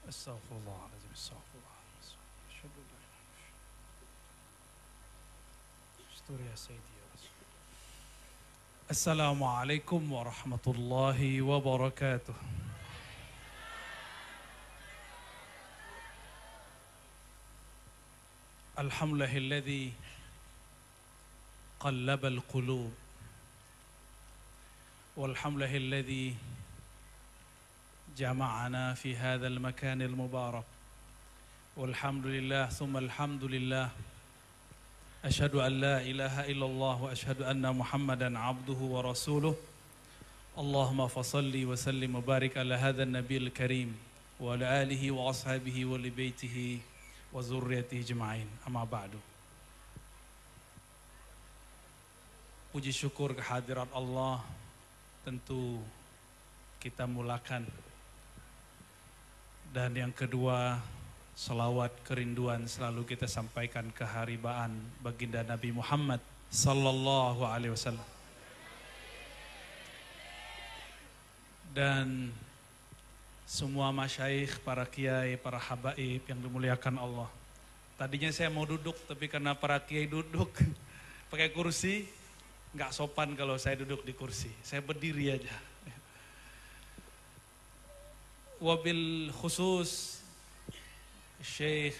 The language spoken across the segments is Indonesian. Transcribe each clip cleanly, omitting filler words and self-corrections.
Astaghfirullahaladzim, astaghfirullahaladzim. Asyhadu an la ilaha illallah. Ya Sayyidi ya Rasul. Assalamualaikum warahmatullahi wabarakatuh. Alhamdulillahilladzi qallabal qulub. Walhamdulillahilladzi jama'ana fi hadzal makanil mubarak. Walhamdulillah thumma alhamdulillah. Asyhadu an la ilaha illallah wa asyhadu anna Muhammadan abduhu wa rasuluh. Allahumma fasalli wa sallim wa barik ala hadzal nabiyil karim wa ala alihi wa ashabihi wa li baitihi wa zurriyatihi jema'in. Amma ba'du. Puji syukur kehadirat Allah tentu kita mulakan. Dan yang kedua, salawat kerinduan selalu kita sampaikan keharibaan baginda Nabi Muhammad sallallahu alaihi wasallam. Dan semua masyayikh, para kiai, para habaib yang dimuliakan Allah. Tadinya saya mau duduk, tapi karena para kiai duduk pakai kursi, nggak sopan kalau saya duduk di kursi. Saya berdiri aja. Wabil khusus Syekh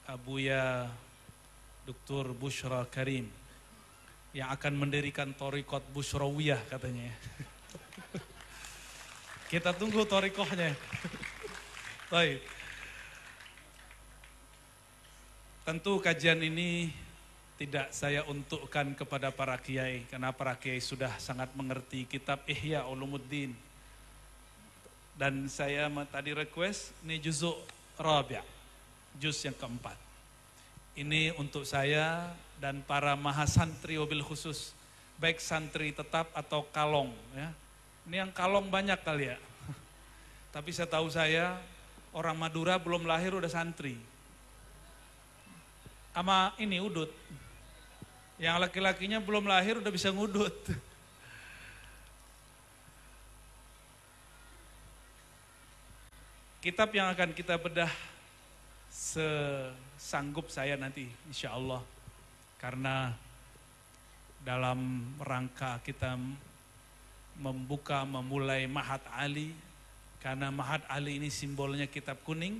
Abuya Dr. Bushra Karim yang akan mendirikan Thariqat Bushrawiyah katanya. Kita tunggu thariqahnya. Baik. Tentu kajian ini tidak saya untukkan kepada para kiai karena para kiai sudah sangat mengerti kitab Ihya Ulumuddin. Dan saya tadi request ini juzuk Rabi', juz yang keempat. Ini untuk saya dan para mahasantri wabil khusus, baik santri tetap atau kalong ya. Ini yang kalong banyak kali ya. Tapi saya tahu orang Madura belum lahir udah santri. Sama ini udut. Yang laki-lakinya belum lahir udah bisa ngudut. Kitab yang akan kita bedah sesanggup saya nanti insya Allah. Karena dalam rangka kita memulai Ma'had Ali. Karena Ma'had Ali ini simbolnya kitab kuning.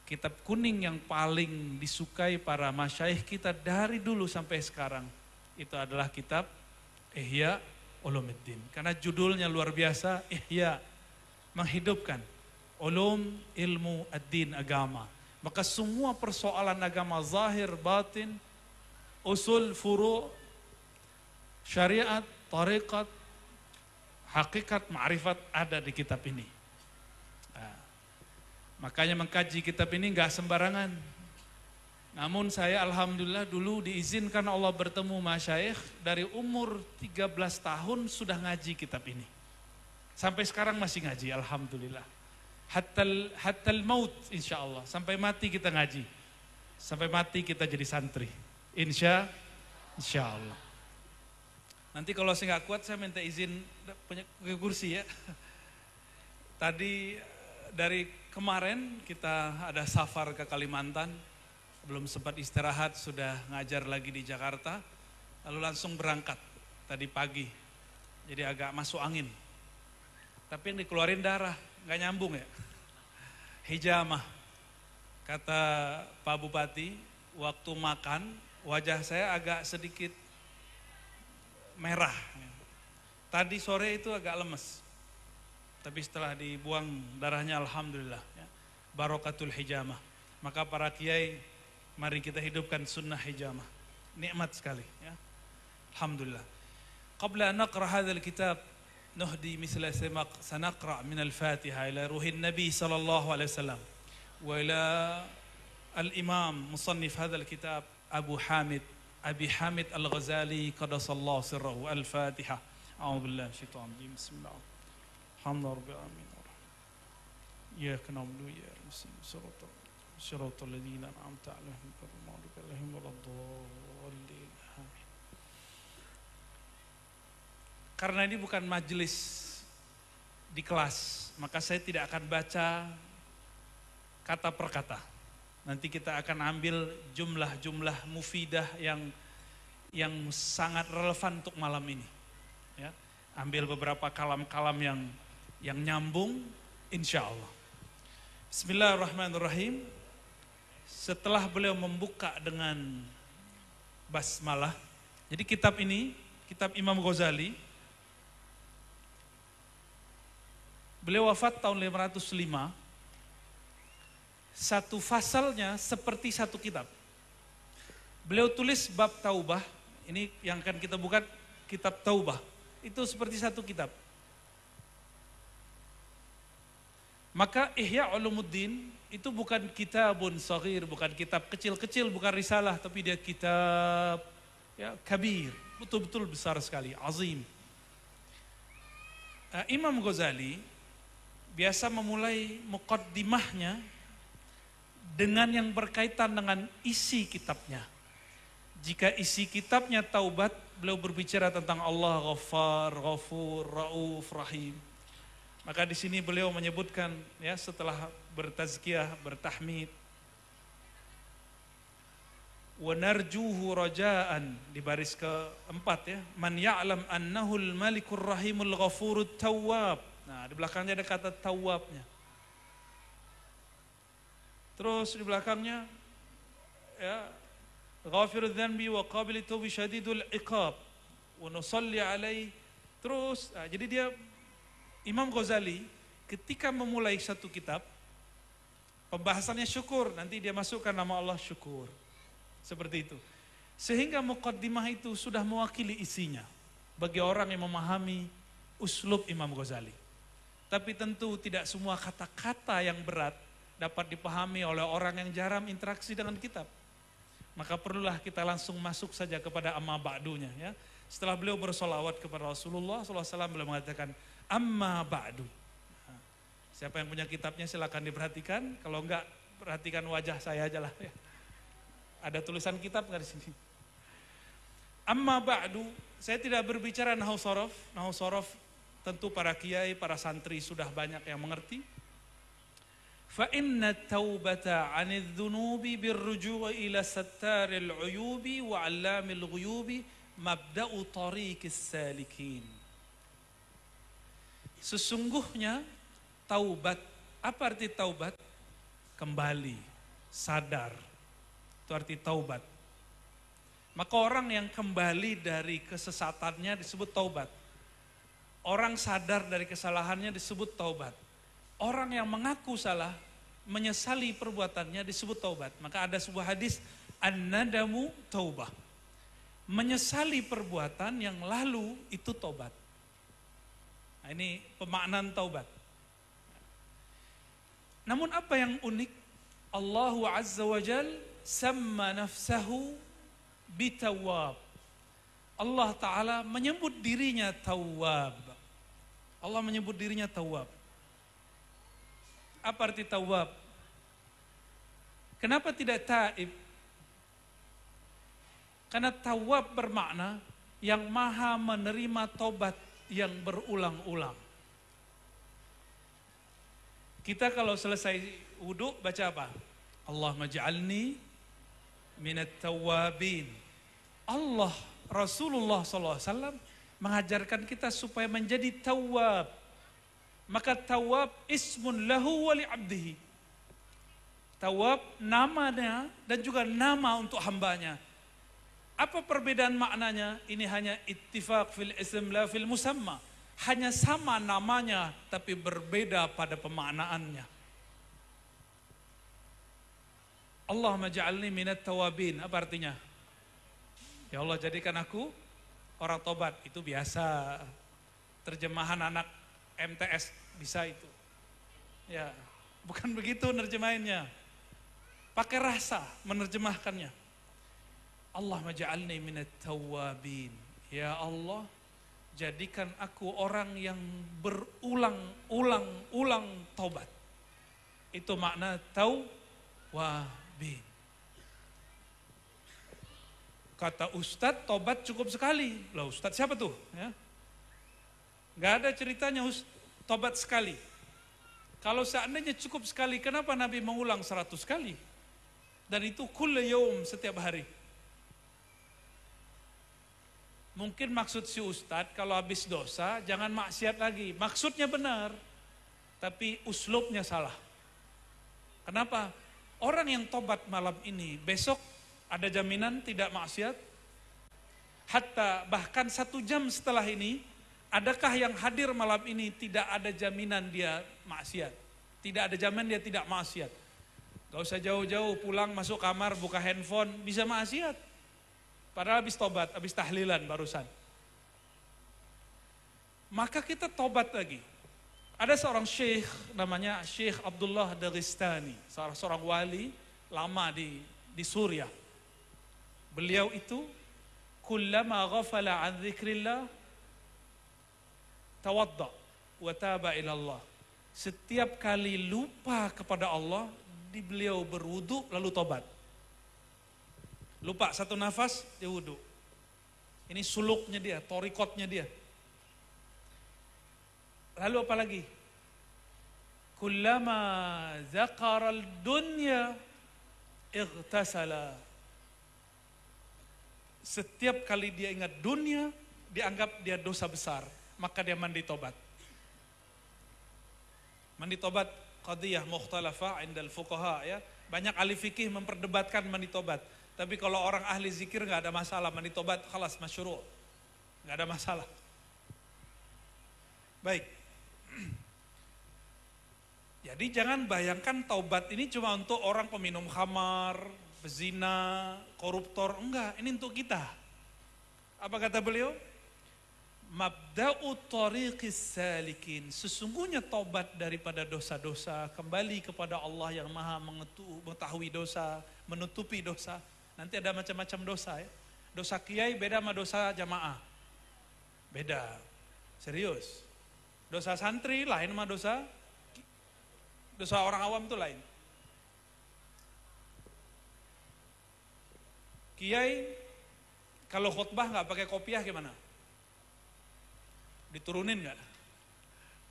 Kitab kuning yang paling disukai para masyayikh kita dari dulu sampai sekarang. Itu adalah kitab Ihya Ulumuddin. Karena judulnya luar biasa, Ihya, menghidupkan. Ulum, ilmu, ad-din, agama. Maka semua persoalan agama zahir, batin, usul, furu', syariat, tariqat, hakikat, ma'rifat ada di kitab ini. Nah, makanya mengkaji kitab ini enggak sembarangan. Namun saya alhamdulillah dulu diizinkan Allah bertemu masyayikh dari umur 13 tahun sudah ngaji kitab ini. Sampai sekarang masih ngaji alhamdulillah. Hattal maut insyaallah. Sampai mati kita ngaji. Sampai mati kita jadi santri. Insyaallah. Nanti kalau saya nggak kuat saya minta izin punya kursi ya. Tadi dari kemarin kita ada safar ke Kalimantan. Belum sempat istirahat sudah ngajar lagi di Jakarta. Lalu langsung berangkat tadi pagi. Jadi agak masuk angin. Tapi yang dikeluarin darah. Nggak nyambung ya. Hijamah. Kata Pak Bupati, waktu makan wajah saya agak sedikit merah. Tadi sore itu agak lemes. Tapi setelah dibuang darahnya alhamdulillah. Ya. Barokatul hijamah. Maka para kiai, mari kita hidupkan sunnah hijamah. Nikmat sekali. Ya. Alhamdulillah. Qabla an naqra hadzal kitab, نهدي مثل سنقرأ من الفاتحة إلى روح النبي صلى الله عليه وسلم وإلى الإمام مصنف هذا الكتاب أبي حامد الغزالي قدس الله سره. الفاتحة. أعوذ بالله من الشيطان الرجيم. بسم الله الحمد لله رب العالمين إياك نعبد وإياك نستعين صراط الذين أنعمت عليهم غير المغضوب عليهم ولا الضالين. Karena ini bukan majelis di kelas, maka saya tidak akan baca kata per kata. Nanti kita akan ambil jumlah-jumlah mufidah yang sangat relevan untuk malam ini. Ya, ambil beberapa kalam-kalam yang nyambung, insya Allah. Bismillahirrahmanirrahim. Setelah beliau membuka dengan basmalah, jadi kitab ini, kitab Imam Ghazali, beliau wafat tahun 505, satu fasalnya seperti satu kitab. Beliau tulis bab taubah, ini yang akan kita buka, kitab taubah, itu seperti satu kitab. Maka Ihya Ulumuddin itu bukan kitabun saghir, bukan kitab kecil-kecil, bukan risalah, tapi dia kitab ya kabir, betul-betul besar sekali, azim. Imam Ghazali biasa memulai muqaddimahnya dengan yang berkaitan dengan isi kitabnya. Jika isi kitabnya taubat, beliau berbicara tentang Allah Ghaffar, Ghafur, Rauf, Rahim. Maka di sini beliau menyebutkan ya setelah bertazkiyah, bertahmid, wa narjuhu rajaan di baris keempat ya, man ya'lam annahul malikur rahimul ghafurut tawwab. Nah, di belakangnya ada kata tawwabnya. Terus di belakangnya ya, ghafirudz dzanbi wa qabilut taubi syadidul iqab wa nusalli alaihi. Terus jadi dia Imam Ghazali ketika memulai satu kitab, pembahasannya syukur, nanti dia masukkan nama Allah syukur. Seperti itu. Sehingga muqaddimah itu sudah mewakili isinya bagi orang yang memahami uslub Imam Ghazali. Tapi tentu tidak semua kata-kata yang berat dapat dipahami oleh orang yang jarang interaksi dengan kitab. Maka perlulah kita langsung masuk saja kepada amma ba'dunya ya. Setelah beliau bersolawat kepada Rasulullah SAW, beliau mengatakan amma ba'du. Siapa yang punya kitabnya silakan diperhatikan. Kalau enggak, perhatikan wajah saya aja lah. Ya. Ada tulisan kitab nggak di sini? Amma ba'du, saya tidak berbicara nahwu sorof. Nahwu sorof tentu para kiai, para santri sudah banyak yang mengerti. Fa inna taubata 'anidz dzunubi birruju'i ila sattaril 'uyubi wa 'allamil ghuyubi mabda'u tariqis salikin. Sesungguhnya taubat, apa arti taubat? Kembali, sadar, itu arti taubat. Maka orang yang kembali dari kesesatannya disebut taubat. Orang sadar dari kesalahannya disebut taubat. Orang yang mengaku salah, menyesali perbuatannya disebut taubat. Maka ada sebuah hadis, an-nadamu taubah. Menyesali perbuatan yang lalu itu taubat. Nah, ini pemaknaan taubat. Namun apa yang unik? Allah Azza wa Jal samma nafsahu bitawab. Allah Ta'ala menyebut dirinya tawab. Allah menyebut dirinya tawab. Apa arti tawab? Kenapa tidak taib? Karena tawab bermakna yang maha menerima tobat yang berulang-ulang. Kita kalau selesai wudhu baca apa? Allahumma ja'alni minat tawabin. Allah, Rasulullah SAW mengajarkan kita supaya menjadi tawab. Maka tawab ismun lahu wa li'abdihi. Tawab namanya dan juga nama untuk hambanya. Apa perbedaan maknanya? Ini hanya ittifaq fil ism la fil musamma. Hanya sama namanya tapi berbeda pada pemaknaannya. Allahumma ja'alni minat tawabin. Apa artinya? Ya Allah jadikan aku orang tobat. Itu biasa. Terjemahan anak MTS bisa itu. Ya, bukan begitu nerjemahinnya. Pakai rasa menerjemahkannya. Allahumma ja'alni minat tawabin. Ya Allah, jadikan aku orang yang berulang-ulang taubat. Itu makna tawabin. Kata Ustadz, tobat cukup sekali. Lah Ustadz siapa tuh? Ya. Gak ada ceritanya tobat sekali. Kalau seandainya cukup sekali, kenapa Nabi mengulang 100 kali? Dan itu kulla yaum, setiap hari. Mungkin maksud si Ustadz kalau habis dosa jangan maksiat lagi. Maksudnya benar, tapi uslubnya salah. Kenapa? Orang yang tobat malam ini, besok ada jaminan tidak maksiat? Hatta bahkan 1 jam setelah ini, adakah yang hadir malam ini tidak ada jaminan dia maksiat? Tidak ada jaminan dia tidak maksiat. Gak usah jauh-jauh pulang masuk kamar buka handphone bisa maksiat. Padahal habis tobat, habis tahlilan barusan. Maka kita tobat lagi. Ada seorang syekh namanya Syekh Abdullah Dagestani, seorang wali lama di Suriah. Beliau itu kullama ghafala an dzikrillah tawadda wa taba ila Allah. Setiap kali lupa kepada Allah, beliau berwudu lalu tobat. Lupa 1 nafas, dia wudu. Ini suluknya dia, torikotnya dia. Lalu apa lagi? Kullama zakaral dunya ightasala. Setiap kali dia ingat dunia, dianggap dia dosa besar, maka dia mandi tobat. Mandi tobat qadiyah mukhtalafah indal fuqaha ya. Banyak ahli fikih memperdebatkan mandi tobat. Tapi kalau orang ahli zikir nggak ada masalah, mandi tobat khalas masyru'. Nggak ada masalah. Baik. Jadi jangan bayangkan taubat ini cuma untuk orang peminum khamar, pezina, koruptor. Enggak, ini untuk kita. Apa kata beliau? Mabda'u tariqis salikin. Sesungguhnya taubat daripada dosa-dosa, kembali kepada Allah yang maha mengetahui dosa, menutupi dosa. Nanti ada macam-macam dosa ya. Dosa kiai beda sama dosa jamaah. Beda. Serius. Dosa santri lain sama dosa orang awam itu lain. Kiai kalau khutbah nggak pakai kopiah gimana? Diturunin nggak?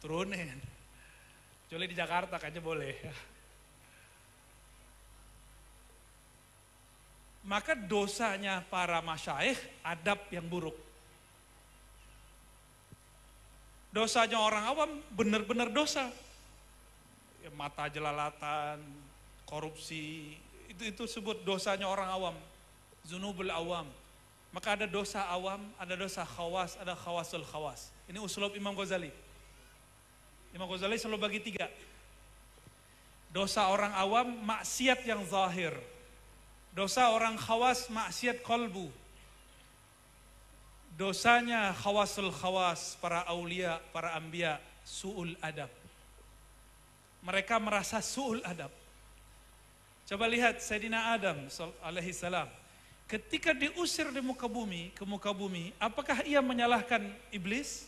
Turunin. Kecuali di Jakarta kayaknya boleh. Maka dosanya para masyaikh adab yang buruk. Dosanya orang awam benar-benar dosa. Ya, mata jelalatan, korupsi, itu sebut dosanya orang awam. Zunubul awam. Maka ada dosa awam, ada dosa khawas, ada khawasul khawas. Ini uslub Imam Ghazali. Imam Ghazali selalu bagi 3. Dosa orang awam, maksiat yang zahir. Dosa orang khawas, maksiat kolbu. Dosanya khawasul khawas, para aulia, para anbiya, su'ul adab. Mereka merasa su'ul adab. Coba lihat Sayyidina Adam alaihi salam. Ketika diusir di muka bumi, ke muka bumi, apakah ia menyalahkan iblis?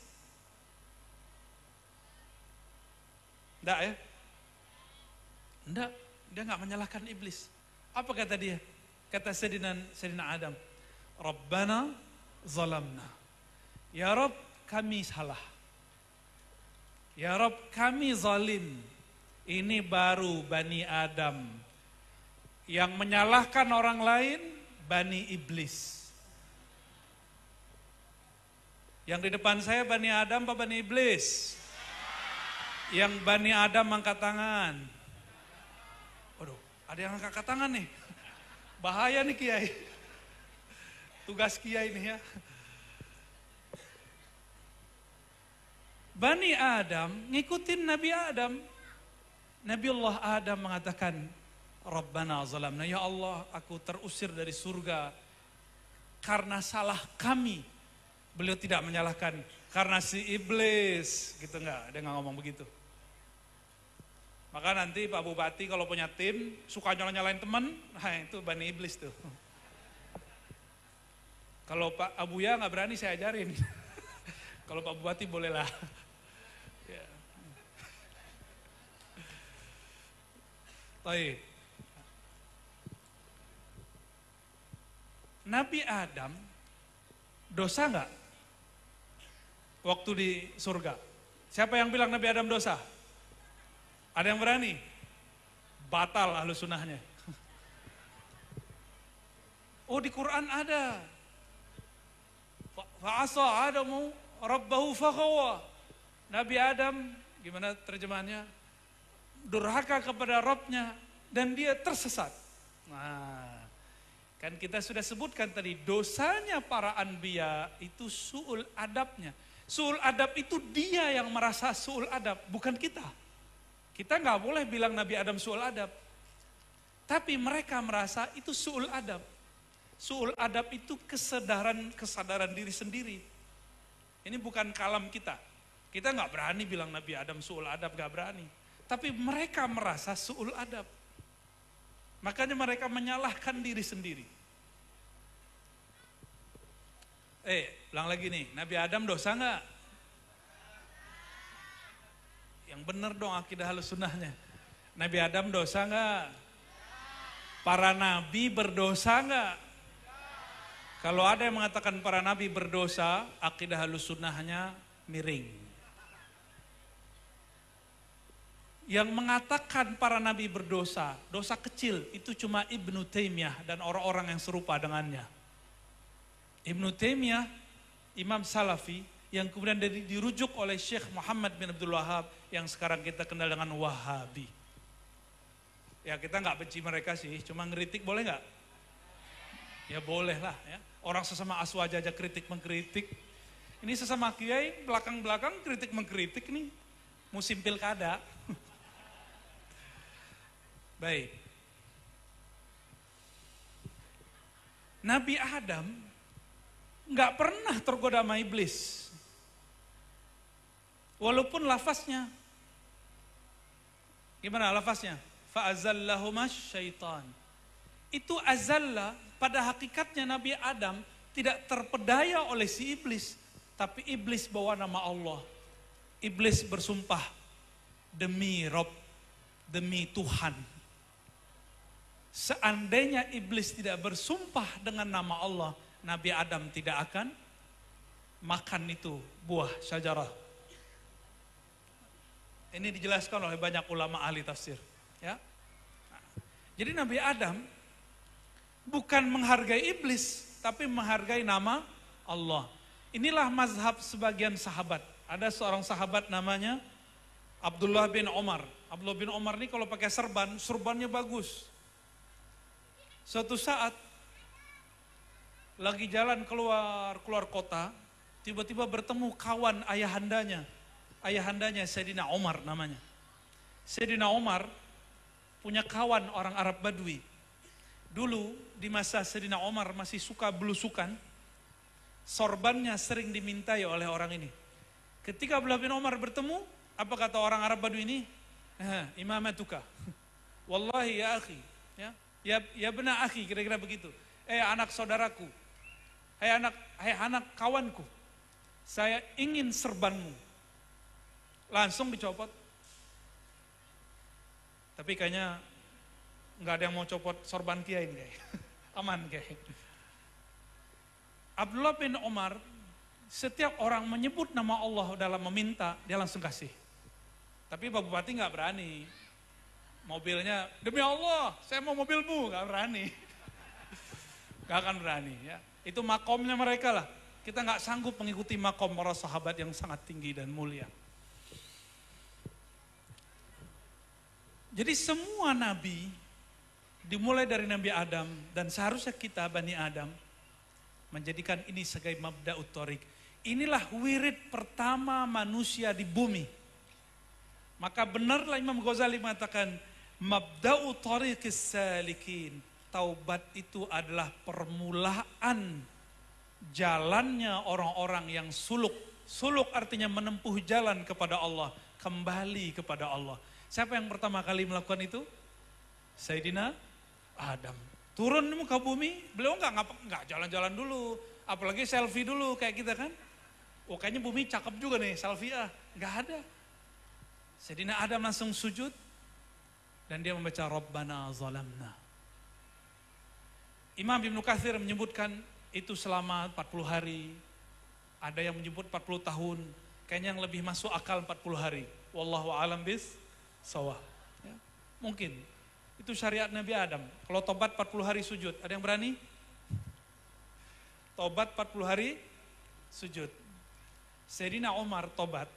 Enggak ya? Enggak, dia enggak menyalahkan iblis. Apa kata dia? Kata Sayyidina Adam, Rabbana zalamna. Ya Rabb, kami salah. Ya Rabb, kami zalim. Ini baru Bani Adam. Yang menyalahkan orang lain, Bani Iblis. Yang di depan saya Bani Adam apa Bani Iblis? Yang Bani Adam angkat tangan. Waduh, ada yang angkat tangan nih. Bahaya nih Kiai. Tugas Kiai nih ya. Bani Adam ngikutin Nabi Adam. Nabiullah Adam mengatakan, Rabbana zalamna, ya Allah, aku terusir dari surga karena salah kami. Beliau tidak menyalahkan karena si iblis, gitu enggak, dia enggak ngomong begitu. Maka nanti Pak Bupati kalau punya tim suka nyalain teman, nah itu Bani Iblis tuh. Kalau Pak Abuya nggak berani saya ajarin. Kalau Pak Bupati bolehlah. Ya. Baik. Nabi Adam dosa nggak waktu di surga? Siapa yang bilang Nabi Adam dosa? Ada yang berani? Batal ahlus sunnahnya. Oh di Quran ada. Fa'asa Adamu Rabbahu faghawa. Nabi Adam, gimana terjemahannya? Durhaka kepada Rabbnya dan dia tersesat. Nah, kan kita sudah sebutkan tadi, dosanya para anbiya itu su'ul adabnya. Su'ul adab itu dia yang merasa su'ul adab, bukan kita. Kita nggak boleh bilang Nabi Adam su'ul adab. Tapi mereka merasa itu su'ul adab. Su'ul adab itu kesadaran diri sendiri. Ini bukan kalam kita. Kita nggak berani bilang Nabi Adam su'ul adab, nggak berani. Tapi mereka merasa su'ul adab. Makanya mereka menyalahkan diri sendiri. Ulang lagi nih, Nabi Adam dosa nggak? Yang benar dong akidah halus sunnahnya. Nabi Adam dosa nggak? Para nabi berdosa nggak? Kalau ada yang mengatakan para nabi berdosa, akidah halus sunnahnya miring. Yang mengatakan para nabi berdosa, dosa kecil, itu cuma Ibnu Taimiyah dan orang-orang yang serupa dengannya. Ibnu Taimiyah, Imam Salafi, yang kemudian dirujuk oleh Syekh Muhammad bin Abdul Wahab, yang sekarang kita kenal dengan Wahabi. Ya kita nggak benci mereka sih, cuma ngeritik boleh nggak? Ya boleh lah ya. Orang sesama aswaj aja kritik mengkritik. Ini sesama kiai belakang-belakang kritik mengkritik nih. Musim pilkada. Baik. Nabi Adam nggak pernah tergoda sama iblis. Walaupun lafaznya. Gimana lafaznya? Fa'azallahumas syaitan. Itu azalla pada hakikatnya Nabi Adam tidak terpedaya oleh si iblis. Tapi iblis bawa nama Allah. Iblis bersumpah demi Rob, demi Tuhan. Seandainya iblis tidak bersumpah dengan nama Allah, Nabi Adam tidak akan makan itu buah syajarah. Ini dijelaskan oleh banyak ulama ahli tafsir. Ya. Jadi Nabi Adam bukan menghargai iblis, tapi menghargai nama Allah. Inilah mazhab sebagian sahabat. Ada seorang sahabat namanya Abdullah bin Umar. Abdullah bin Umar ini kalau pakai surbannya bagus. Suatu saat lagi jalan keluar kota, tiba-tiba bertemu kawan ayahandanya. Ayahandanya Sayyidina Umar namanya. Sayyidina Umar punya kawan orang Arab Badui. Dulu di masa Sayyidina Umar masih suka belusukan, sorbannya sering dimintai oleh orang ini. Ketika Abdullah bin Umar bertemu, apa kata orang Arab Badui ini? Imamatuka. Wallahi ya akhi. Ya benar akhi, kira-kira begitu. Anak saudaraku. Hai anak kawanku. Saya ingin serbanmu. Langsung dicopot. Tapi kayaknya nggak ada yang mau copot sorban kiai ini. Aman kiai. Abdullah bin Umar, setiap orang menyebut nama Allah dalam meminta, dia langsung kasih. Tapi Pak Bupati nggak berani. Mobilnya, demi Allah, saya mau mobilmu, nggak berani. Nggak akan berani. Ya. Itu makomnya mereka lah. Kita nggak sanggup mengikuti makom para sahabat yang sangat tinggi dan mulia. Jadi semua nabi, dimulai dari Nabi Adam, dan seharusnya kita Bani Adam, menjadikan ini sebagai mabda'ut thoriq. Inilah wirid pertama manusia di bumi. Maka benarlah Imam Ghazali mengatakan, mabda'ut thoriqis salikin. Taubat itu adalah permulaan jalannya orang-orang yang suluk. Suluk artinya menempuh jalan kepada Allah, kembali kepada Allah. Siapa yang pertama kali melakukan itu? Sayyidina Adam. Turun di muka bumi, beliau enggak jalan-jalan dulu. Apalagi selfie dulu kayak kita kan. Oh kayaknya bumi cakep juga nih, selfie Enggak ada. Sayyidina Adam langsung sujud. Dan dia membaca Rabbana zalamna. Imam Ibnu Katsir menyebutkan itu selama 40 hari. Ada yang menyebut 40 tahun. Kayaknya yang lebih masuk akal 40 hari. Wallahu a'lam bis shawab. Mungkin. Itu syariat Nabi Adam. Kalau tobat 40 hari sujud, ada yang berani? Tobat 40 hari sujud. Sayyidina Umar tobat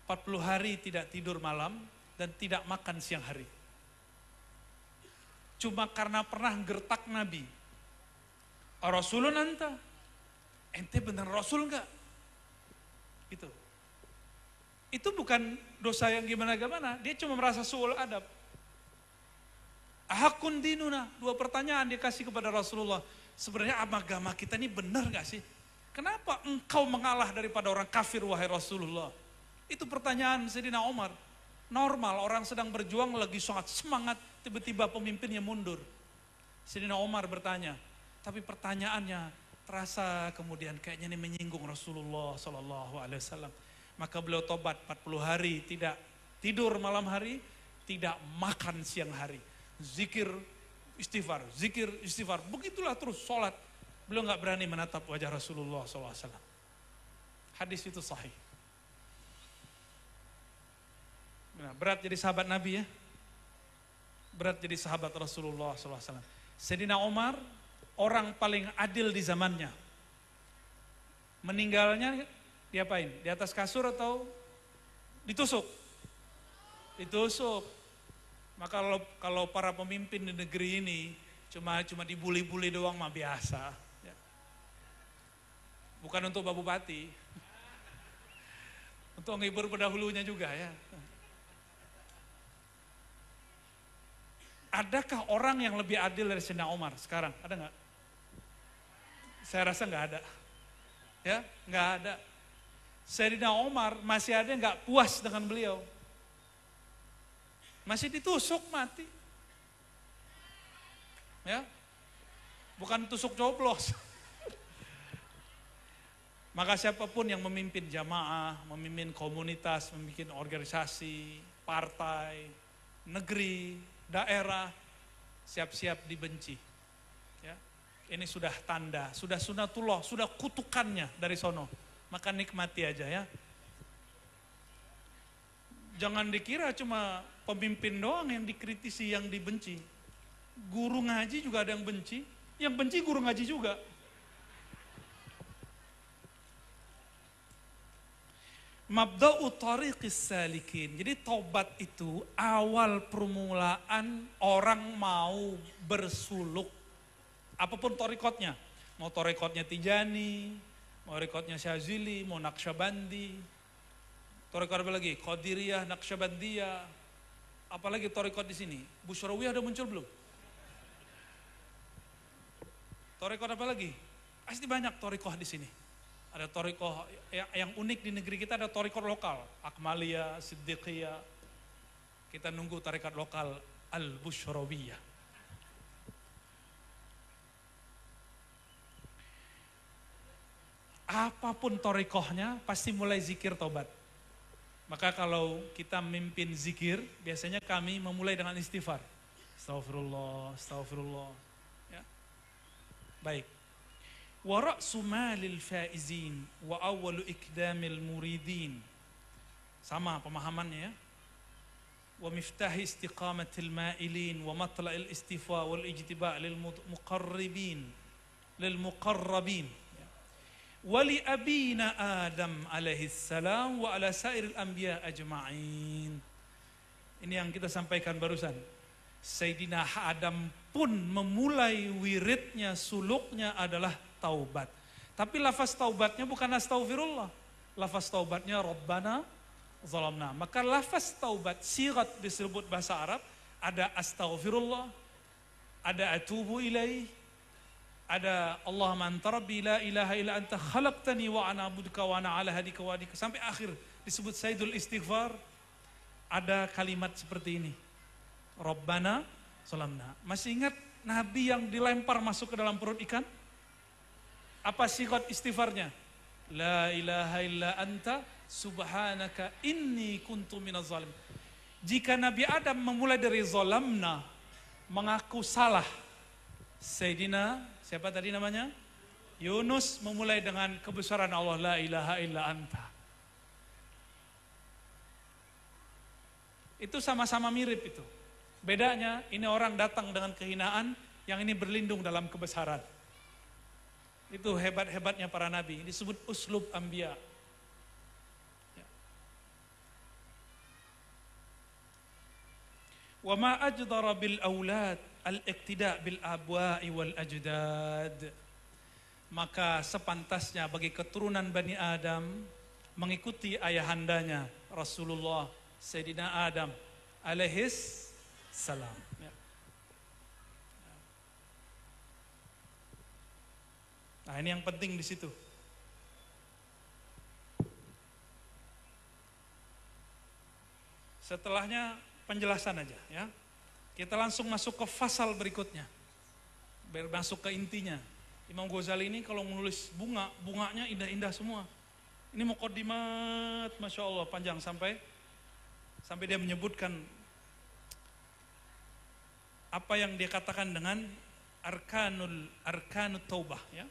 40 hari tidak tidur malam dan tidak makan siang hari. Cuma karena pernah gertak Nabi. Rasulun anta? Ente bener Rasul enggak? Gitu. Itu bukan dosa yang gimana-gimana, dia cuma merasa suul adab. Ahakun dinuna, 2 pertanyaan dia kasih kepada Rasulullah. Sebenarnya agama kita ini benar gak sih? Kenapa engkau mengalah daripada orang kafir wahai Rasulullah? Itu pertanyaan Sayyidina Umar. Normal, orang sedang berjuang lagi sangat semangat, tiba-tiba pemimpinnya mundur. Sayyidina Umar bertanya, tapi pertanyaannya terasa kemudian kayaknya ini menyinggung Rasulullah SAW. Maka beliau tobat 40 hari, tidak tidur malam hari, tidak makan siang hari. Zikir, istighfar, begitulah terus sholat. Beliau gak berani menatap wajah Rasulullah SAW. Hadis itu sahih. Nah, berat jadi sahabat Nabi ya. Berat jadi sahabat Rasulullah SAW. Sayyidina Umar, orang paling adil di zamannya. Meninggalnya diapain? Di atas kasur atau ditusuk? Ditusuk. Maka kalau para pemimpin di negeri ini cuma dibully-bully doang mah biasa. Ya. Bukan untuk Pak Bupati. Untuk menghibur pendahulunya juga ya. Adakah orang yang lebih adil dari Sayyidina Umar sekarang? Ada nggak? Saya rasa nggak ada. Ya, nggak ada. Sayyidina Umar masih ada yang nggak puas dengan beliau. Masih ditusuk mati. Ya. Bukan tusuk coblos. Maka siapapun yang memimpin jamaah, memimpin komunitas, memimpin organisasi, partai, negeri, daerah, siap-siap dibenci. Ya. Ini sudah tanda, sudah sunatullah, sudah kutukannya dari sono. Maka nikmati aja ya. Jangan dikira cuma pemimpin doang yang dikritisi, yang dibenci. Guru ngaji juga ada yang benci, yang benci guru ngaji juga. Mabda'u tariqis salikin. Jadi taubat itu awal permulaan orang mau bersuluk. Apapun torikotnya. Mau torikotnya Tijani, mau torikotnya Syazili, mau Naqsyabandi. Torikot apa lagi? Qadiriyah, Naqsyabandiyah. Apalagi torikot di sini? Busyrawiyah udah muncul belum? Torikot apa lagi? Pasti banyak torikoh di sini. Ada torikoh yang unik di negeri kita, ada torikoh lokal. Akmaliyah, Siddiqiyah. Kita nunggu tarikat lokal Al-Busyrawiyah. Apapun torikohnya pasti mulai zikir tobat. Maka kalau kita memimpin zikir, biasanya kami memulai dengan istighfar. Astagfirullah, astagfirullah. Ya. Baik. Wa ra'su malil faizin wa awwalu ikdamil muridin. Sama pemahamannya ya. Wa miftahi istiqamatil ma'ilin wa matla'il istifa wal ijtiba' lil muqarrabin. Wali abina Adam alaihi salam wa ala sairil anbiya ajma'in. Ini yang kita sampaikan barusan. Sayyidina Adam pun memulai wiridnya, suluknya adalah taubat. Tapi lafaz taubatnya bukan astaghfirullah. Lafaz taubatnya Rabbana zalamna. Maka lafaz taubat sigat disebut bahasa Arab ada astaghfirullah, ada atubu ilaih, ada Allahumma anta rabbi la ilaha illa anta khalaqtani wa ana abuduka wa ana ala hadika wa adika. Sampai akhir disebut sayyidul istighfar. Ada kalimat seperti ini. Rabbana zalamna. Masih ingat Nabi yang dilempar masuk ke dalam perut ikan? Apa sigat istighfarnya? La ilaha illa anta subhanaka inni kuntu minaz zalim. Jika Nabi Adam memulai dari zalamna, mengaku salah. Sayyidina, siapa tadi namanya? Yunus memulai dengan kebesaran Allah, la ilaha illa anta. Itu sama-sama mirip itu. Bedanya ini orang datang dengan kehinaan, yang ini berlindung dalam kebesaran. Itu hebat-hebatnya para nabi. Ini disebut uslub anbiya. Ya. Wa ma ajdara bil aulad al-iqtida bil abwa'i wal ajdad. Maka sepantasnya bagi keturunan Bani Adam mengikuti ayahandanya Rasulullah Sayyidina Adam alaihis salam. Ya. Nah, ini yang penting di situ. Setelahnya penjelasan aja ya. Kita langsung masuk ke fasal berikutnya. Biar masuk ke intinya. Imam Ghazali ini kalau menulis bunganya indah-indah semua. Ini muqaddimat, Masya Allah, panjang sampai dia menyebutkan apa yang dia katakan dengan arkanut taubah ya.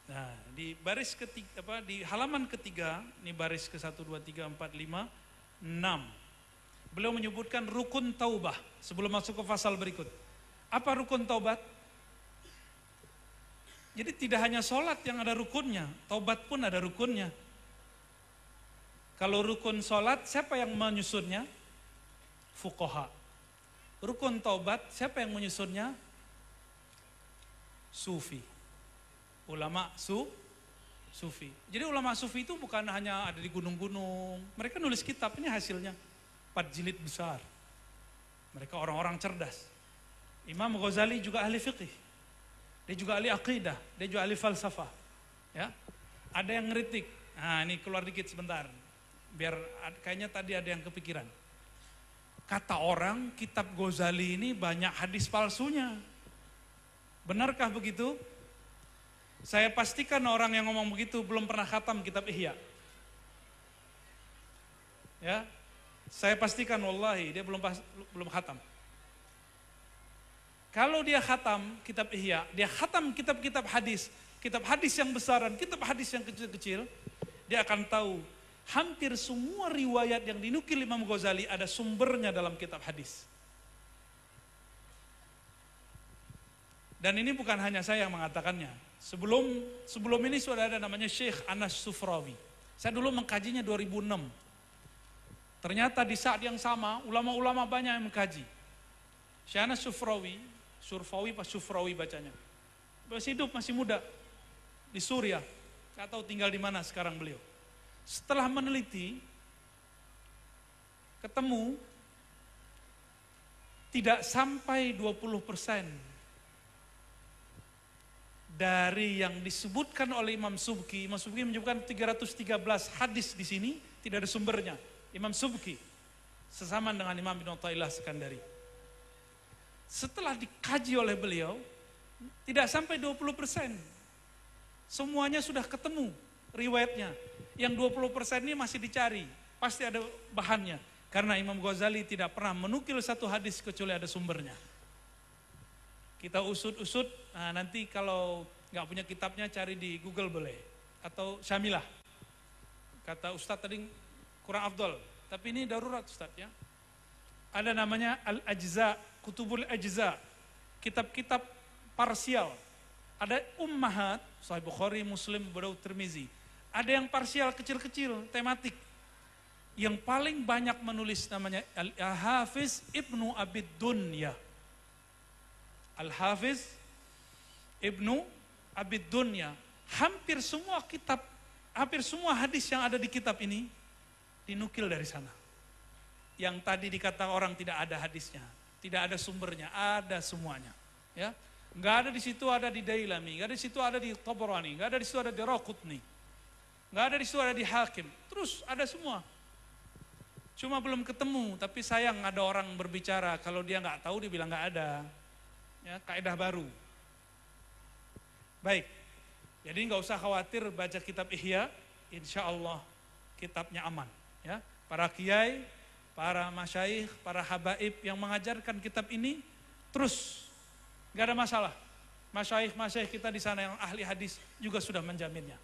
Nah, di baris ketiga di halaman ketiga, ini baris ke 1 2 3 4 5 6. Beliau menyebutkan rukun taubah sebelum masuk ke fasal berikut. Apa rukun taubat? Jadi tidak hanya sholat yang ada rukunnya, taubat pun ada rukunnya. Kalau rukun sholat, siapa yang menyusunnya? Fuqaha. Rukun taubat, siapa yang menyusunnya? Sufi. Ulama sufi. Jadi ulama sufi itu bukan hanya ada di gunung-gunung. Mereka nulis kitab, ini hasilnya. 4 jilid besar. Mereka orang-orang cerdas. Imam Ghazali juga ahli fiqih. Dia juga ahli aqidah, dia juga ahli falsafah. Ya. Ada yang ngeritik. Nah, ini keluar dikit sebentar. Biar kayaknya tadi ada yang kepikiran. Kata orang, kitab Ghazali ini banyak hadis palsunya. Benarkah begitu? Saya pastikan orang yang ngomong begitu belum pernah khatam kitab Ihya. Ya. Saya pastikan wallahi dia belum khatam. Kalau dia khatam kitab Ihya, dia khatam kitab-kitab hadis yang besaran, kitab hadis yang kecil-kecil, dia akan tahu hampir semua riwayat yang dinukil Imam Ghazali ada sumbernya dalam kitab hadis. Dan ini bukan hanya saya yang mengatakannya. Sebelum ini sudah ada namanya Syekh Anas Sufrawi. Saya dulu mengkajinya 2006. Ternyata di saat yang sama, ulama-ulama banyak yang mengkaji. Syekh Anas Sufrawi bacanya. Masih hidup, masih muda. Di Suriah. Gak tahu tinggal di mana sekarang beliau. Setelah meneliti, ketemu, tidak sampai 20% dari yang disebutkan oleh Imam Subki. Imam Subki menyebutkan 313 hadis di sini, tidak ada sumbernya. Imam Subki sesama dengan Imam bin Athaillah Sekandari. Setelah dikaji oleh beliau, tidak sampai 20%. Semuanya sudah ketemu riwayatnya. Yang 20% ini masih dicari, pasti ada bahannya. Karena Imam Ghazali tidak pernah menukil satu hadis kecuali ada sumbernya. Kita usut-usut, nah nanti kalau nggak punya kitabnya cari di Google boleh. Atau Syamilah. Kata Ustadz tadi kurang afdol, tapi ini darurat Ustaz ya. Ada namanya Al-Ajza, Kutubul Ajza, kitab-kitab parsial. Ada Ummahat, Sahih Bukhari, Muslim, Abu Daud, Tirmizi. Ada yang parsial kecil-kecil, tematik. Yang paling banyak menulis namanya Al-Hafiz Ibnu Abid Dunya. Al-Hafiz Ibnu Abid Dunya. Hampir semua hadis yang ada di kitab ini dinukil dari sana. Yang tadi dikata orang tidak ada hadisnya, tidak ada sumbernya, ada semuanya. Ya, nggak ada di situ, ada di Dailami, nggak ada di situ, ada di Tabrani, nggak ada di situ, ada di Raqutni, nggak ada di situ, ada di Hakim. Terus ada semua. Cuma belum ketemu, tapi sayang ada orang berbicara kalau dia nggak tahu dia bilang nggak ada. Ya, kaidah baru. Baik, jadi nggak usah khawatir baca kitab Ihya, insya Allah kitabnya aman. Ya, para kiai, para masyaikh, para habaib yang mengajarkan kitab ini terus, gak ada masalah. Masyaikh kita di sana yang ahli hadis juga sudah menjaminnya.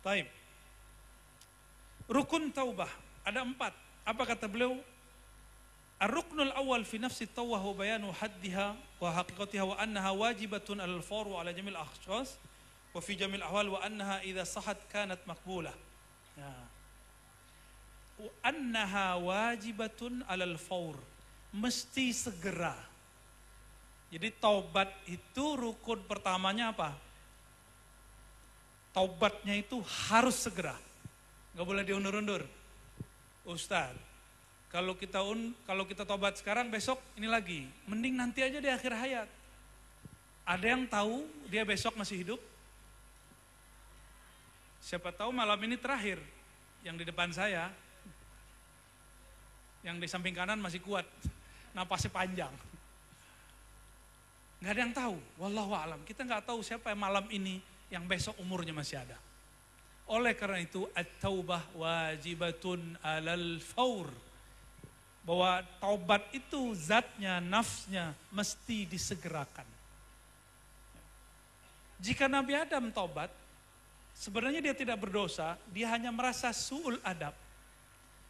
Taib. Rukun taubah ada 4. Apa kata beliau? Ar-ruknul awal fi nafsi tawbah wa bayanu haddiha wa haqiqatiha wa annaha wajibatun al-fawr wa ala jamil akhshas wa fi jamil ahwal wa annaha idza sahat kanat maqbulah. Ya. Wa annaha wajibatun alal fawr, mesti segera. Jadi taubat itu rukun pertamanya apa? Taubatnya itu harus segera. Enggak boleh diundur-undur. Ustaz, kalau kita tobat sekarang, besok ini lagi. Mending nanti aja di akhir hayat. Ada yang tahu dia besok masih hidup? Siapa tahu malam ini terakhir. Yang di depan saya, yang di samping kanan masih kuat. Napasnya panjang. Nggak ada yang tahu. Wallahu a'lam. Kita nggak tahu siapa yang malam ini yang besok umurnya masih ada. Oleh karena itu, at-taubah wajibatun alal fawr. Bahwa taubat itu zatnya, nafsnya mesti disegerakan. Jika Nabi Adam taubat, sebenarnya dia tidak berdosa, dia hanya merasa su'ul adab.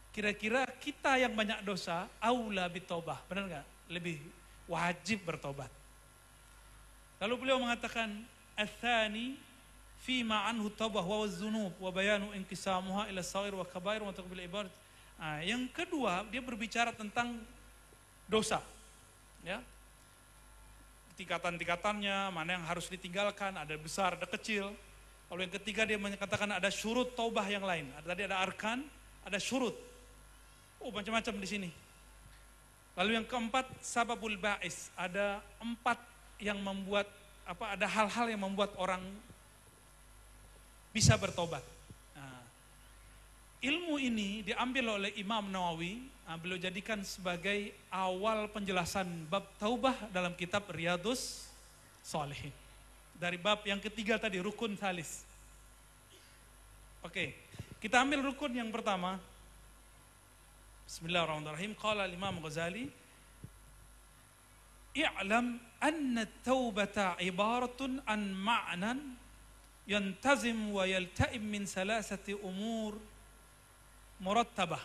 Kira-kira kita yang banyak dosa, aula bitaubah, benar nggak? Lebih wajib bertobat. Lalu beliau mengatakan, ats-tsani fima anhu taubah wa dzunub wa bayanu inqisamuha ila shaghir wa kabair wa taqbil ibadat. Nah, yang kedua, dia berbicara tentang dosa. Ya. Tingkatan-tingkatannya, mana yang harus ditinggalkan, ada besar, ada kecil. Lalu yang ketiga dia mengatakan ada syurut taubah yang lain. Tadi ada arkan, ada syurut. Oh, macam-macam di sini. Lalu yang keempat, sababul ba'is. Ada 4 yang membuat ada hal-hal yang membuat orang bisa bertobat. Nah, ilmu ini diambil oleh Imam Nawawi, beliau jadikan sebagai awal penjelasan bab taubah dalam kitab Riyadhus Shalihin. Dari bab yang ketiga tadi, rukun thalis. Oke, kita ambil rukun yang pertama. Bismillahirrahmanirrahim. Qala Imam Ghazali, i'lam anna at-taubata ibaratun an ma'nan yantazim wa yalta'im min salasati umur murattabah,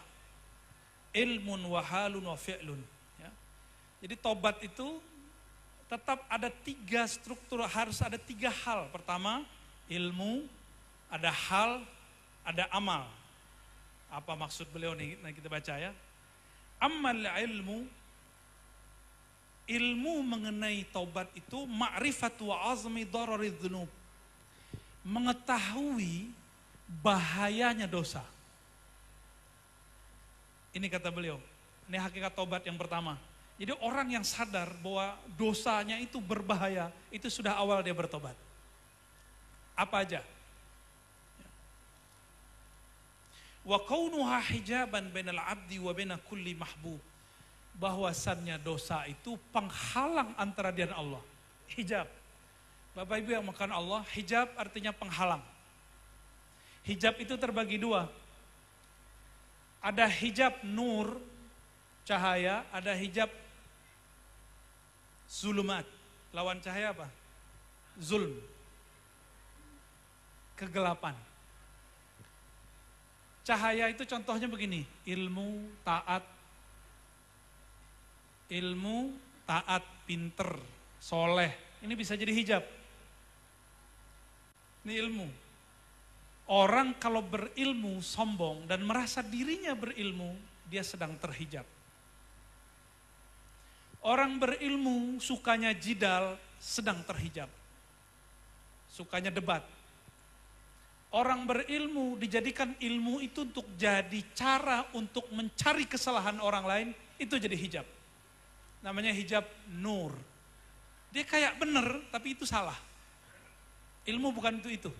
ilmun wa halun wa fi'lun. Ya. Jadi tobat itu tetap ada 3 struktur, harus ada 3 hal. Pertama, ilmu, ada hal, ada amal. Apa maksud beliau nih? Nah, kita baca ya. Ammal ilmu mengenai taubat itu ma'rifatu wa azmi dararidz dzunub. Mengetahui bahayanya dosa. Ini kata beliau. Ini hakikat taubat yang pertama. Jadi orang yang sadar bahwa dosanya itu berbahaya, itu sudah awal dia bertobat. Apa aja? Wa kaunuha hijaban bainal abdi wa baina kulli mahbub. Bahwasannya dosa itu penghalang antara dia dan Allah. Hijab. Bapak Ibu yang makan Allah, hijab artinya penghalang. Hijab itu terbagi 2. Ada hijab nur, cahaya, ada hijab zulumat. Lawan cahaya apa? Zulm. Kegelapan. Cahaya itu contohnya begini, ilmu, taat, pinter, soleh. Ini bisa jadi hijab. Ini ilmu. Orang kalau berilmu sombong dan merasa dirinya berilmu, dia sedang terhijab. Orang berilmu sukanya jidal, sedang terhijab. Sukanya debat. Orang berilmu dijadikan ilmu itu untuk jadi cara untuk mencari kesalahan orang lain, itu jadi hijab. Namanya hijab nur. Dia kayak benar, tapi itu salah. Ilmu bukan itu.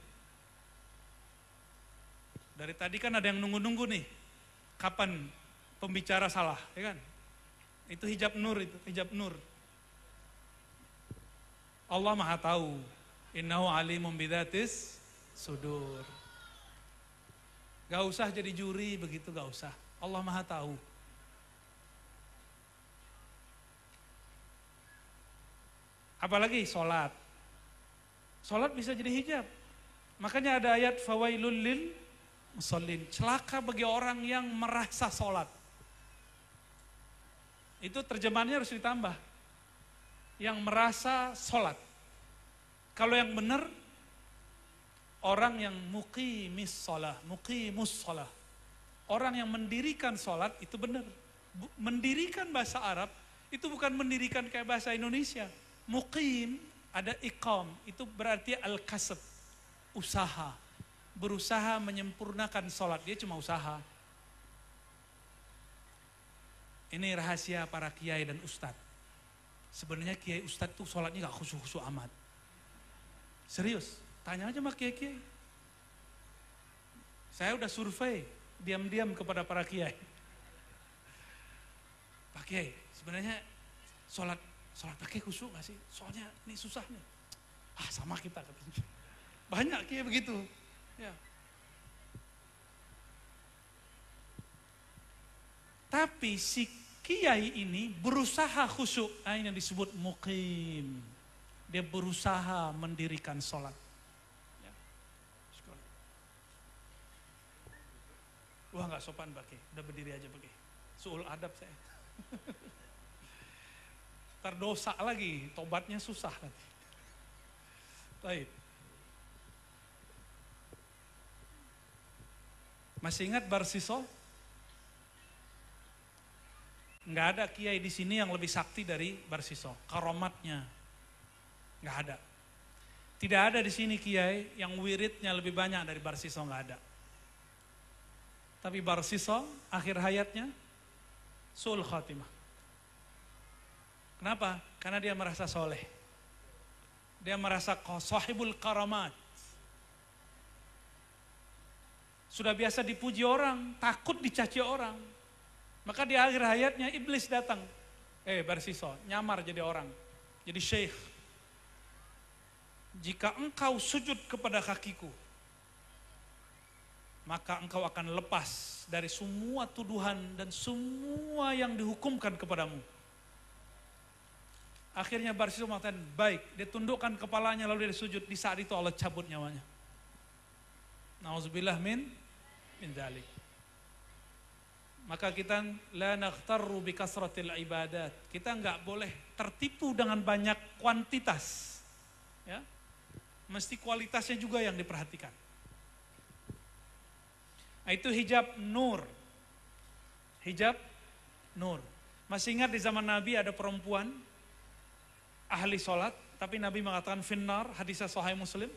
Dari tadi kan ada yang nunggu-nunggu nih, kapan pembicara salah, ya kan? Itu hijab nur, itu hijab nur. Allah Maha tahu. Innahu alimun bidzatis sudur. Gak usah jadi juri begitu, gak usah. Allah Maha tahu. Apalagi sholat. Sholat bisa jadi hijab. Makanya ada ayat fawailul lil musallin. Celaka bagi orang yang merasa sholat. Itu terjemahannya harus ditambah. Yang merasa sholat. Kalau yang benar, orang yang muqimis sholah, muqimus sholah. Orang yang mendirikan sholat itu benar. Mendirikan bahasa Arab itu bukan mendirikan kayak bahasa Indonesia. Muqim ada iqam, itu berarti al-kasab, usaha. Berusaha menyempurnakan sholat, dia cuma usaha. Ini rahasia para kiai dan ustadz. Sebenarnya kiai ustadz tuh sholatnya gak khusyuk-khusyuk amat. Serius, tanya aja sama kiai-kiai. Saya udah survei, diam-diam kepada para kiai. Pak Kiai, sebenarnya sholat pakai khusyuk gak sih? Soalnya ini susah nih. Sama kita katanya. Banyak kiai begitu. Ya. Tapi si kiai ini berusaha khusyuk. Ini yang disebut muqim. Dia berusaha mendirikan sholat. Ya. Wah gak sopan Pak Kiai, udah berdiri aja Pak Kiai. Suul adab saya. Terdosa lagi, tobatnya susah nanti. Baik. Masih ingat Barsiso? Nggak ada kiai di sini yang lebih sakti dari Barsiso. Karomatnya nggak ada. Tidak ada di sini kiai yang wiridnya lebih banyak dari Barsiso, nggak ada. Tapi Barsiso akhir hayatnya su'ul khatimah. Kenapa? Karena dia merasa soleh. Dia merasa sahibul karamat. Sudah biasa dipuji orang, takut dicaci orang. Maka di akhir hayatnya iblis datang. Barsiso, nyamar jadi orang. Jadi syekh. Jika engkau sujud kepada kakiku, maka engkau akan lepas dari semua tuduhan dan semua yang dihukumkan kepadamu. Akhirnya Barsiso mengatakan, baik, dia tundukkan kepalanya lalu dia sujud. Di saat itu Allah cabut nyawanya. Nauzubillah min dzalik. Maka kita la naghtarru bi kasratil ibadat. Kita enggak boleh tertipu dengan banyak kuantitas. Ya. Mesti kualitasnya juga yang diperhatikan. Itu hijab nur. Hijab nur. Masih ingat di zaman Nabi ada perempuan ahli sholat, tapi Nabi mengatakan finnar, hadisnya Sahih Muslim.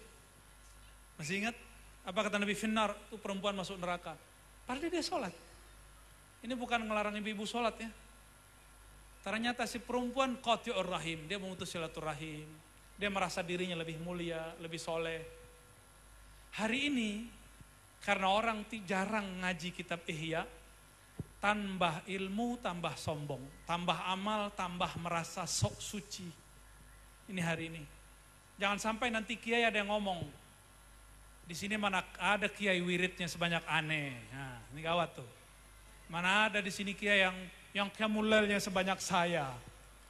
Masih ingat? Apa kata Nabi? Finnar, itu perempuan masuk neraka. Padahal dia sholat. Ini bukan ngelarang ibu-ibu sholat ya. Ternyata si perempuan qati'ur rahim, dia memutus silaturahim. Dia merasa dirinya lebih mulia, lebih soleh. Hari ini, karena orang jarang ngaji kitab Ihya, tambah ilmu, tambah sombong. Tambah amal, tambah merasa sok suci. Ini hari ini. Jangan sampai nanti kiai ada yang ngomong, di sini mana ada kiai wiridnya sebanyak aneh. Nah, ini gawat tuh. Mana ada di sini kiai yang qiyamulailnya sebanyak saya.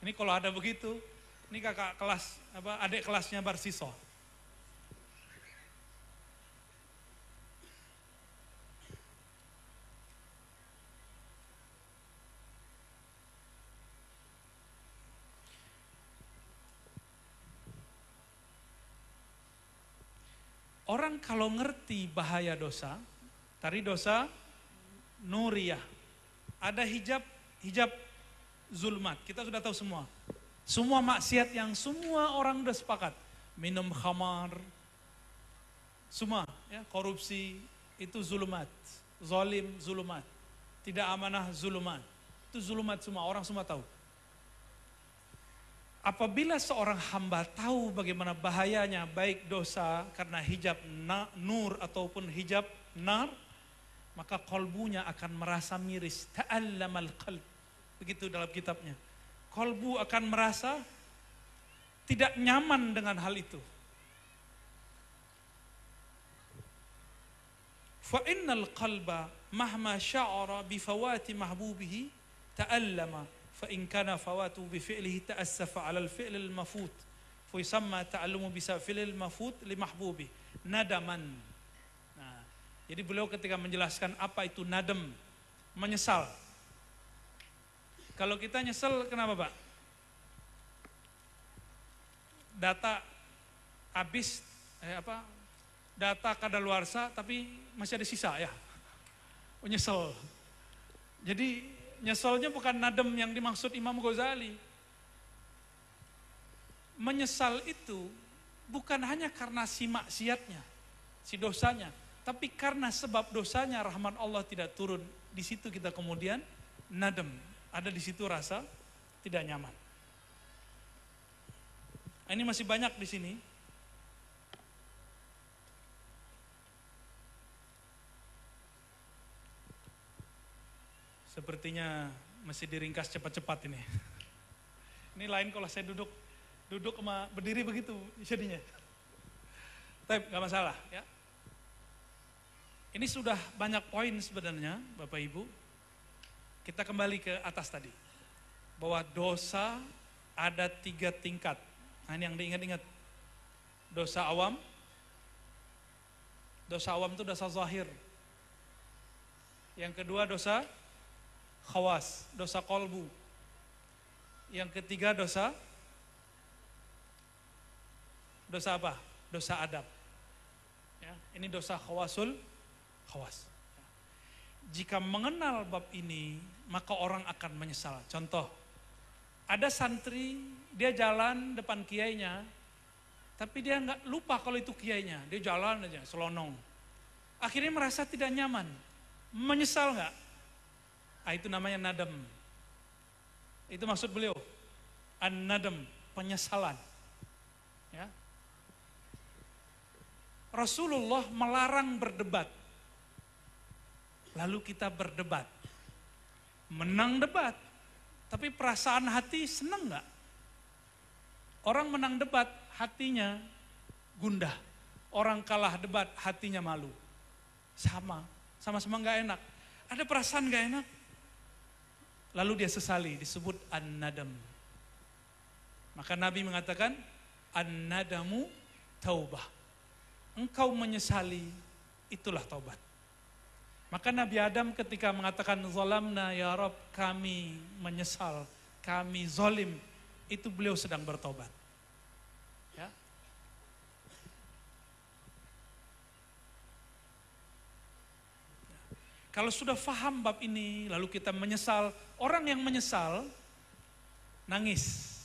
Ini kalau ada begitu, ini kakak kelas adik kelasnya Barsiso. Orang kalau ngerti bahaya dosa, tadi dosa nuriyah, ada hijab zulmat, kita sudah tahu semua. Semua maksiat yang semua orang udah sepakat, minum khamar, semua, ya, korupsi, itu zulumat, zalim zulumat, tidak amanah zulumat, itu zulumat semua, orang semua tahu. Apabila seorang hamba tahu bagaimana bahayanya baik dosa karena hijab nur ataupun hijab nar, maka kolbunya akan merasa miris. Ta'allamal qalb. Begitu dalam kitabnya. Kolbu akan merasa tidak nyaman dengan hal itu. Fa innal qalba mahma sya'ara bifawati mahbubihi ta'allama. Fa in kana fawatu bi fi'lihi ta'assafa 'ala al-fi'l al-mafut. Fuisamma ta'allumu bisa filil mafut limahbubi. Nadaman. Nah, jadi beliau ketika menjelaskan apa itu nadam, menyesal. Kalau kita nyesel kenapa Pak? Data habis, data kadaluarsa tapi masih ada sisa ya. Nyesel. Jadi nyeselnya bukan nadam yang dimaksud Imam Ghazali. Menyesal itu bukan hanya karena si maksiatnya, si dosanya, tapi karena sebab dosanya rahmat Allah tidak turun. Di situ kita kemudian nadam, ada di situ rasa tidak nyaman. Ini masih banyak di sini. Sepertinya masih diringkas cepat-cepat ini. Ini lain kalau saya duduk sama berdiri begitu jadinya. Tapi nggak masalah ya. Ini sudah banyak poin sebenarnya Bapak Ibu. Kita kembali ke atas tadi. Bahwa dosa ada 3 tingkat. Nah, ini yang diingat-ingat. Dosa awam itu dosa zahir. Yang kedua dosa khawas, dosa kolbu. Yang ketiga dosa apa? Dosa adab. Ya, ini dosa khawas. Jika mengenal bab ini, maka orang akan menyesal. Contoh, ada santri, dia jalan depan kiainya, tapi dia nggak lupa kalau itu kiainya. Dia jalan aja, selonong. Akhirnya merasa tidak nyaman. Menyesal nggak? Itu namanya nadam. Itu maksud beliau. An-nadam, penyesalan. Ya. Rasulullah melarang berdebat. Lalu kita berdebat. Menang debat. Tapi perasaan hati senang nggak? Orang menang debat, hatinya gundah. Orang kalah debat, hatinya malu. Sama-sama nggak enak. Ada perasaan nggak enak? Lalu dia sesali, disebut an-nadam. Maka Nabi mengatakan, an-nadamu taubah. Engkau menyesali, itulah taubat. Maka Nabi Adam ketika mengatakan, zalamna ya Rabb, kami menyesal, kami zalim, itu beliau sedang bertobat. Ya. Kalau sudah faham bab ini, lalu kita menyesal, orang yang menyesal, nangis.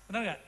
Benar nggak?